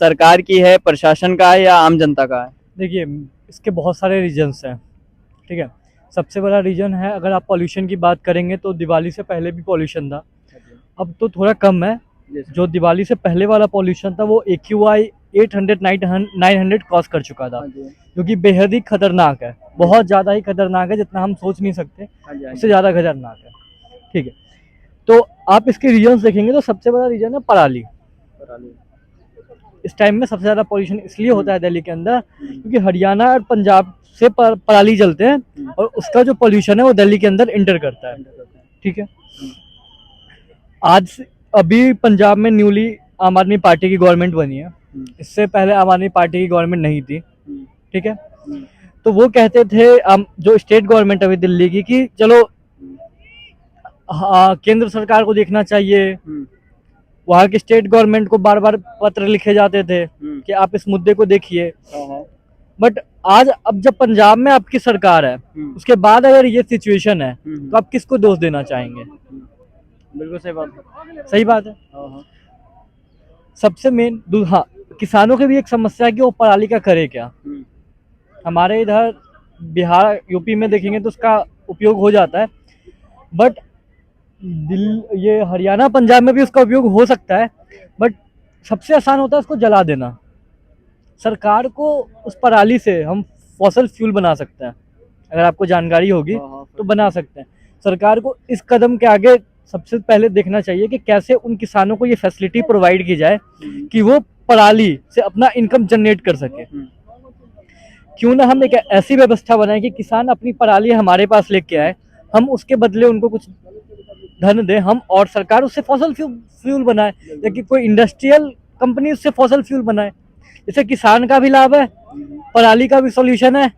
सरकार की है, प्रशासन का है या आम जनता का है? देखिए, इसके बहुत सारे रीजन्स हैं, ठीक है। सबसे बड़ा रीजन है, अगर आप पॉल्यूशन की बात करेंगे तो दिवाली से पहले भी पॉल्यूशन था, अब तो थोड़ा कम है। जो दिवाली से पहले वाला पॉल्यूशन था वो AQI 800 900 क्रॉस कर चुका था, जो कि बेहद ही खतरनाक है, बहुत ज़्यादा ही खतरनाक है, जितना हम सोच नहीं सकते उससे ज़्यादा खतरनाक है, ठीक है। तो आप इसके रीजन्स देखेंगे तो सबसे बड़ा रीजन है पराली। इस टाइम में सबसे ज़्यादा पॉल्यूशन इसलिए होता है दिल्ली के अंदर क्योंकि हरियाणा और पंजाब से पराली जलते हैं और उसका जो पॉल्यूशन है वो दिल्ली के अंदर इंटर करता है, ठीक है। अभी पंजाब में न्यूली आम आदमी पार्टी की गवर्नमेंट बनी है, इससे पहले आम आदमी पार्टी की गवर्नमेंट नहीं थी, ठीक है। तो वो कहते थे जो स्टेट गवर्नमेंट अभी दिल्ली की कि चलो केंद्र सरकार को देखना चाहिए, वहाँ की स्टेट गवर्नमेंट को बार बार पत्र लिखे जाते थे कि आप इस मुद्दे को देखिए। बट आज अब जब पंजाब में आपकी सरकार है, उसके बाद अगर ये सिचुएशन है तो आप किसको दोष देना चाहेंगे? बिल्कुल सही बात है। सबसे मेन हाँ, किसानों की भी एक समस्या है कि वो पराली का करे क्या। हमारे इधर बिहार यूपी में देखेंगे तो उसका उपयोग हो जाता है, बट ये हरियाणा पंजाब में भी उसका उपयोग हो सकता है, बट सबसे आसान होता है उसको जला देना। सरकार को उस पराली से हम फॉसल फ्यूल बना सकते हैं, अगर आपको जानकारी होगी तो बना सकते हैं। सरकार को इस कदम के आगे सबसे पहले देखना चाहिए कि कैसे उन किसानों को ये फैसिलिटी प्रोवाइड की जाए कि वो पराली से अपना इनकम जनरेट कर सके। क्यों ना हम एक ऐसी व्यवस्था बनाएं कि किसान अपनी पराली हमारे पास लेके आए, हम उसके बदले उनको कुछ धन दे, हम और सरकार उससे फॉसल फ्यूल बनाए, या कि कोई इंडस्ट्रियल कंपनी उससे फॉसल फ्यूल बनाए। इससे किसान का भी लाभ है, पराली का भी सॉल्यूशन है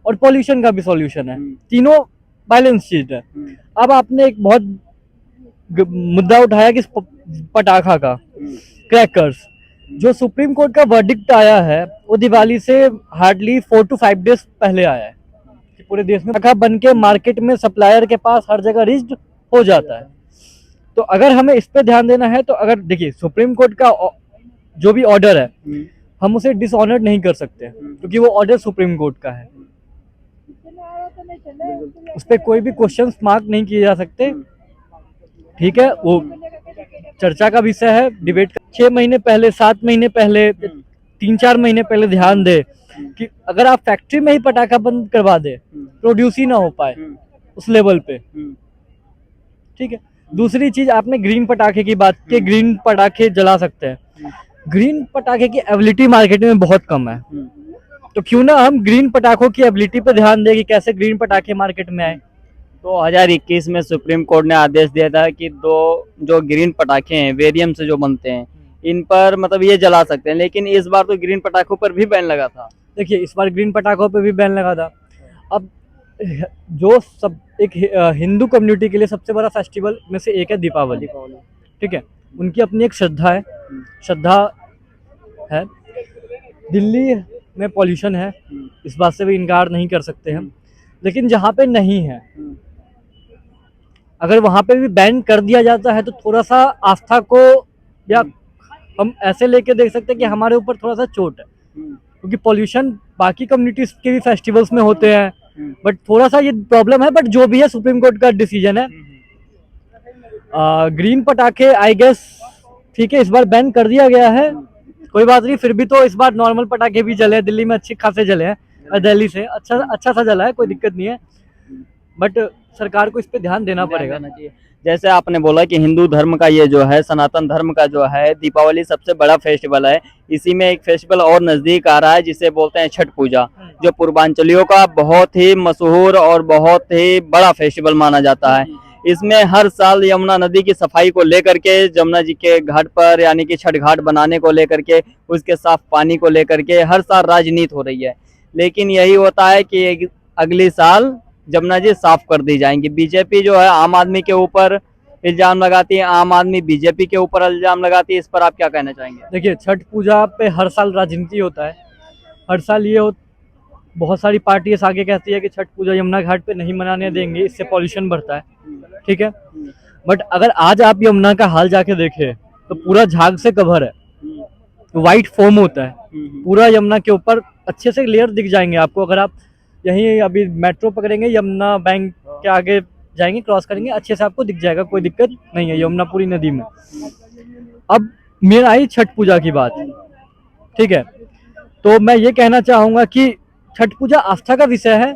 और पॉल्यूशन का भी सॉल्यूशन है, तीनों बैलेंस चीज है। अब आपने एक बहुत मुद्दा उठाया कि पटाखा का, क्रैकर्स, जो सुप्रीम कोर्ट का वर्डिक्ट आया है वो दिवाली से हार्डली 4 to 5 डेज पहले आया है कि पूरे देश में पटाखा बन के मार्केट में सप्लायर के पास हर जगह रिज्ड हो जाता है। तो अगर हमें इस पे ध्यान देना है तो अगर देखिए सुप्रीम कोर्ट का जो भी ऑर्डर है हम उसे डिसऑनर्ड नहीं कर सकते क्योंकि वो ऑर्डर सुप्रीम कोर्ट का है, उस पर कोई भी क्वेश्चन मार्क नहीं किए जा सकते, ठीक है। वो चर्चा का विषय है, डिबेट का। 6 महीने पहले, 7 महीने पहले, 3-4 महीने पहले ध्यान दे कि अगर आप फैक्ट्री में ही पटाखा बंद करवा दे, प्रोड्यूस ही ना हो पाए उस लेवल पे, ठीक है। दूसरी चीज, आपने ग्रीन पटाखे की बात की, ग्रीन पटाखे जला सकते हैं। ग्रीन पटाखे की एबिलिटी मार्केट में बहुत कम है, तो क्यों ना हम ग्रीन पटाखों की एबिलिटी पे ध्यान दें कि कैसे ग्रीन पटाखे मार्केट में आए। 2021 में सुप्रीम कोर्ट ने आदेश दिया था कि जो ग्रीन पटाखे हैं वेरियम से जो बनते हैं इन पर मतलब ये जला सकते हैं, लेकिन इस बार तो ग्रीन पटाखों पर भी बैन लगा था। देखिए, इस बार ग्रीन पटाखों पे भी बैन लगा था। अब जो सब एक हिंदू कम्युनिटी के लिए सबसे बड़ा फेस्टिवल में से एक है दीपावली, ठीक है। उनकी अपनी एक श्रद्धा है। दिल्ली में पॉल्यूशन है, इस बात से भी इनकार नहीं कर सकते हम, लेकिन जहाँ पे नहीं है, अगर वहाँ पे भी बैन कर दिया जाता है तो थोड़ा सा आस्था को, या हम ऐसे लेके देख सकते हैं कि हमारे ऊपर थोड़ा सा चोट है, क्योंकि पॉल्यूशन बाकी कम्युनिटीज के भी फेस्टिवल्स में होते हैं, बट थोड़ा सा ये प्रॉब्लम है। बट जो भी है सुप्रीम कोर्ट का डिसीजन है। ग्रीन पटाखे आई गेस ठीक है, इस बार बैन कर दिया गया है, कोई बात नहीं। फिर भी तो इस बार नॉर्मल पटाखे भी जले, दिल्ली में अच्छे खासे जले हैं, दिल्ली से अच्छा सा जला है, कोई दिक्कत नहीं है, बट सरकार को इस पे ध्यान देना पड़ेगा। जैसे आपने बोला कि हिंदू धर्म का ये जो है, सनातन धर्म का जो है दीपावली सबसे बड़ा फेस्टिवल है, इसी में एक फेस्टिवल और नजदीक आ रहा है जिसे बोलते हैं छठ पूजा, जो पूर्वांचलियों का बहुत ही मशहूर और बहुत ही बड़ा फेस्टिवल माना जाता है। इसमें हर साल यमुना नदी की सफाई को लेकर के, जमुना जी के घाट पर यानी कि छठ घाट बनाने को लेकर के, उसके साफ पानी को लेकर के हर साल राजनीति हो रही है, लेकिन यही होता है कि अगले साल जमुना जी साफ कर दी जाएंगी। बीजेपी जो है आम आदमी के ऊपर इल्जाम लगाती है, आम आदमी बीजेपी के ऊपर इल्जाम लगाती है, इस पर आप क्या कहना चाहेंगे? देखिए, छठ पूजा पे हर साल राजनीति होता है, हर साल ये बहुत सारी पार्टियां आगे कहती है कि छठ पूजा यमुना घाट पे नहीं मनाने देंगे, इससे पॉल्यूशन बढ़ता है, ठीक है। बट अगर आज आप यमुना का हाल जाके देखें तो पूरा झाग से कवर है, वाइट फोम होता है पूरा यमुना के ऊपर, अच्छे से लेयर दिख जाएंगे आपको। अगर आप यहीं अभी मेट्रो पकड़ेंगे, यमुना बैंक के आगे जाएंगे, क्रॉस करेंगे, अच्छे से आपको दिख जाएगा, कोई दिक्कत नहीं है यमुना पूरी नदी में। अब मेरा आई छठ पूजा की बात, ठीक है, तो मैं ये कहना चाहूंगा कि छठ पूजा आस्था का विषय है,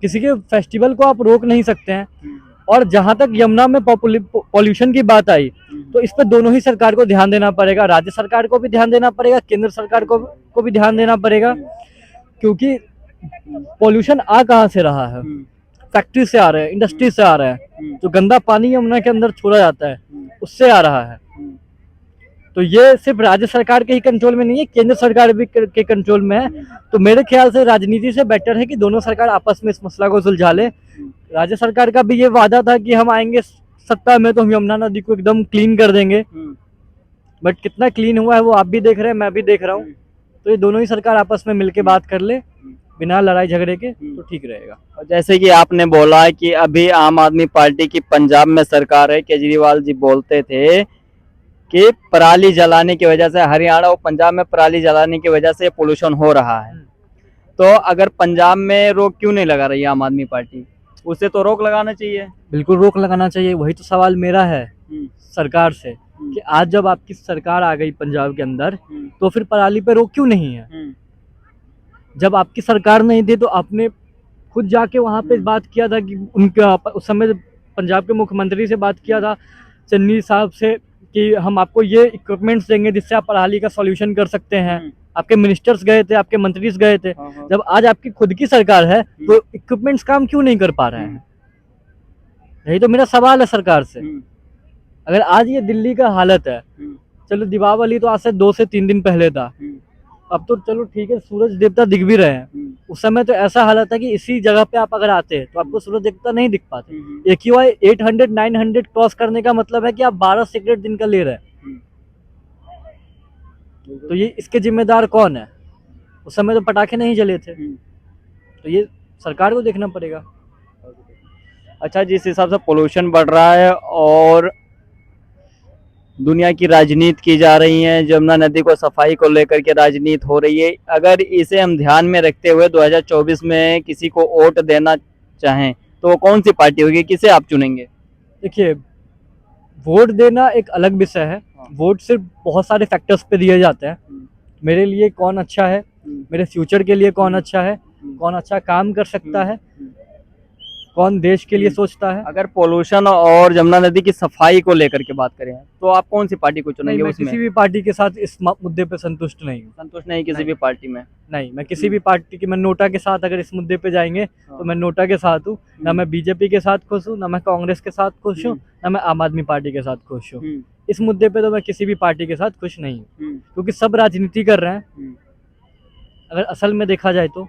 किसी के फेस्टिवल को आप रोक नहीं सकते हैं। और जहां तक यमुना में पॉल्यूशन की बात आई, तो इस पर दोनों ही सरकार को ध्यान देना पड़ेगा, राज्य सरकार को भी ध्यान देना पड़ेगा, केंद्र सरकार को भी ध्यान देना पड़ेगा, क्योंकि पॉल्यूशन आ कहाँ से रहा है, फैक्ट्री से आ रहा है, इंडस्ट्री से आ रहा है, जो गंदा पानी यमुना के अंदर छोड़ा जाता है उससे आ रहा है। तो ये सिर्फ राज्य सरकार के ही कंट्रोल में नहीं है, केंद्र सरकार भी के कंट्रोल में है। तो मेरे ख्याल से राजनीति से बेटर है कि दोनों सरकार आपस में इस मसला को सुलझा ले। राज्य सरकार का भी ये वादा था कि हम आएंगे सत्ता में तो हम यमुना नदी को एकदम क्लीन कर देंगे, बट कितना क्लीन हुआ है वो आप भी देख रहे हैं, मैं भी देख रहा हूँ। तो ये दोनों ही सरकार आपस में मिलके बात कर ले बिना लड़ाई झगड़े के, तो ठीक रहेगा। और जैसे कि आपने बोला कि अभी आम आदमी पार्टी की पंजाब में सरकार है, केजरीवाल जी बोलते थे कि पराली जलाने की वजह से, हरियाणा और पंजाब में पराली जलाने की वजह से पोल्यूशन हो रहा है। तो अगर पंजाब में रोक क्यों नहीं लगा रही है आम आदमी पार्टी? उसे तो रोक लगाना चाहिए। बिल्कुल रोक लगाना चाहिए, वही तो सवाल मेरा है सरकार से कि आज जब आपकी सरकार आ गई पंजाब के अंदर, तो फिर पराली पे रोक क्यों नहीं है? जब आपकी सरकार नहीं थी तो आपने खुद जाके वहां पे बात किया था कि उनका, उस समय पंजाब के मुख्यमंत्री से बात किया था, चन्नी साहब से, कि हम आपको ये इक्विपमेंट्स देंगे जिससे आप पराली का सॉल्यूशन कर सकते हैं। आपके मिनिस्टर्स गए थे, आपके मंत्रीज गए थे। जब आज आपकी खुद की सरकार है तो इक्विपमेंट्स काम क्यों नहीं कर पा रहे हैं? यही तो मेरा सवाल है सरकार से। अगर आज ये दिल्ली का हालत है, चलो दीपावली तो आज से 2 से 3 दिन पहले था, अब तो चलो ठीक है सूरज देवता दिख भी रहे हैं, उस समय तो ऐसा हालत है कि इसी जगह पे आप अगर आते तो आपको सूरज देवता नहीं दिख पाते। AQI 800 900 क्रॉस करने का मतलब है कि आप 12 सिगरेट दिन का ले रहे हैं। तो ये इसके जिम्मेदार कौन है? उस समय तो पटाखे नहीं जले थे, तो ये सरकार को देखना पड़ेगा। अच्छा, जिस हिसाब से पोल्यूशन बढ़ रहा है और दुनिया की राजनीति की जा रही है, जमुना नदी को सफाई को लेकर के राजनीति हो रही है, अगर इसे हम ध्यान में रखते हुए 2024 में किसी को वोट देना चाहें तो कौन सी पार्टी होगी, किसे आप चुनेंगे? देखिए, वोट देना एक अलग विषय है। वोट सिर्फ बहुत सारे फैक्टर्स पे दिए जाते हैं। मेरे लिए कौन अच्छा है, मेरे फ्यूचर के लिए कौन अच्छा है, कौन अच्छा काम कर सकता है, कौन देश के लिए सोचता है। अगर पोल्यूशन और जमुना नदी की सफाई को लेकर के बात करें तो आप कौन सी पार्टी को चुनेंगे? मैं किसी भी पार्टी के साथ इस मुद्दे पे संतुष्ट नहीं हूँ। संतुष्ट नहीं किसी भी पार्टी में? नहीं, मैं किसी भी पार्टी की, मैं नोटा के साथ अगर इस मुद्दे पे जाएंगे तो मैं नोटा के साथ हूँ। ना मैं बीजेपी के साथ खुश हूँ, ना मैं कांग्रेस के साथ खुश हूँ, ना मैं आम आदमी पार्टी के साथ खुश हूँ। इस मुद्दे पे तो मैं किसी भी पार्टी के साथ खुश नहीं हूँ, क्योंकि सब राजनीति कर रहे हैं। अगर असल में देखा जाए तो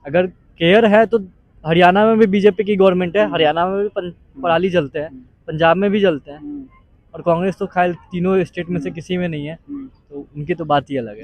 अगर केयर है तो हरियाणा में भी बीजेपी की गवर्नमेंट है, हरियाणा में भी पराली जलते हैं, पंजाब में भी जलते हैं, और कांग्रेस तो खैर तीनों स्टेट में से किसी में नहीं है, तो उनकी तो बात ही अलग है।